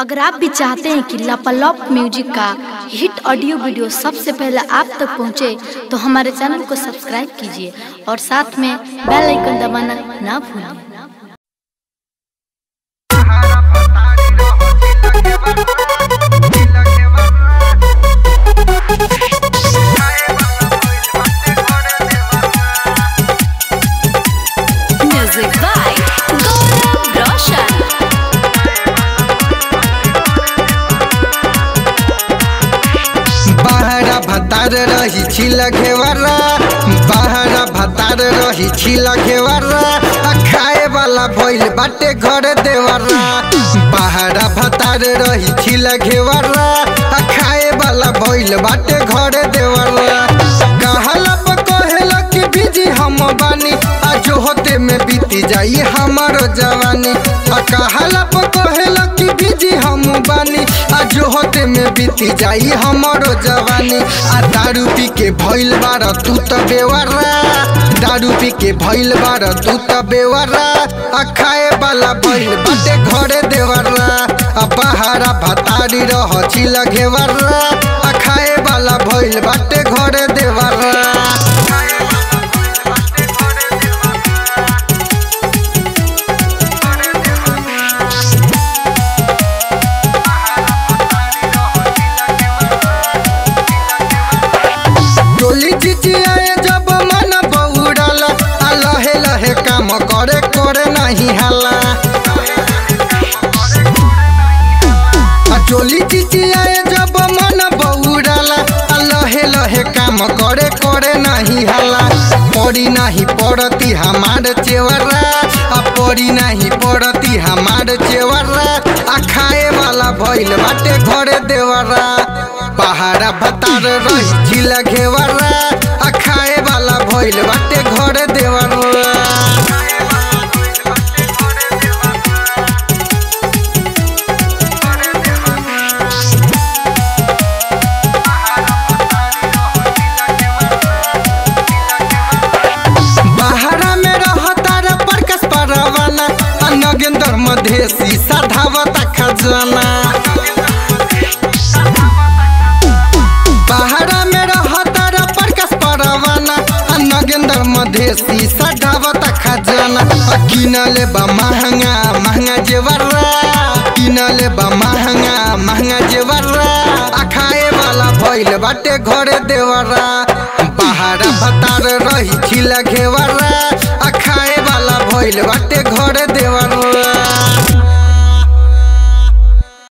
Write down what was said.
अगर आप भी चाहते हैं कि लापालॉप म्यूजिक का हिट ऑडियो वीडियो सबसे पहले आप तक पहुंचे, तो हमारे चैनल को सब्सक्राइब कीजिए और साथ में बेल आइकन दबाना ना भूलें। भतार रही छिला घेवरा, बहरा भतार रही छिला घेवरा, खाए वाला भइल बाटे घर देवरा। बहरा भतार रही छिला घेवरा, खाए वाला भइल बाटे घर देवरा। कहला कहेला कि बिजी हम बानी, आज होते में बीती जाई हमारो जवानी। कहला कहेला कि बिजी हम बानी, आज होते में बीती जाई हमारो जवानी। आ दारू पी के भइल बार तू त बेवरा, दारू पी के भइल बार तू त बेवरा, खाए वाला भइल बाटे घरे देवरा। बहरा भतारी रह छिला घेवरा, खाए वाला भइल बाटे घरे देवरा। जब मन बउड़ला लहे लहे काम करे करे नहीं हाला। चोली चिचियाए जब मन बउड़ला लहे लहे काम करे करे नहीं हाला। पड़ी नहीं पड़ती हमार चेवरा, पड़ी नहीं पड़ती हमार चेवरा, खाए वाला भइल बाटे घरे देवरा। पहाड़ा भतार रही छिला घेवरा, खाए वाला भइल बाटे घरे देवरा। बहरा में रहता रे प्रकाश परवाना, नगेंद्र मधेसी साधावत खजाना। बहरा में रहता रे प्रकाश परवाना, नगेंद्र मधेसी साधावत खजाना। किनले बा महंगा महंगा जेवरा, किनले बा महंगा महंगा जेवरा, खाए वाला भइल बाटे घरे देवरा। बहरा भतार रही छिला घेवरा, खाए वाला भइल बाटे घरे देवरा।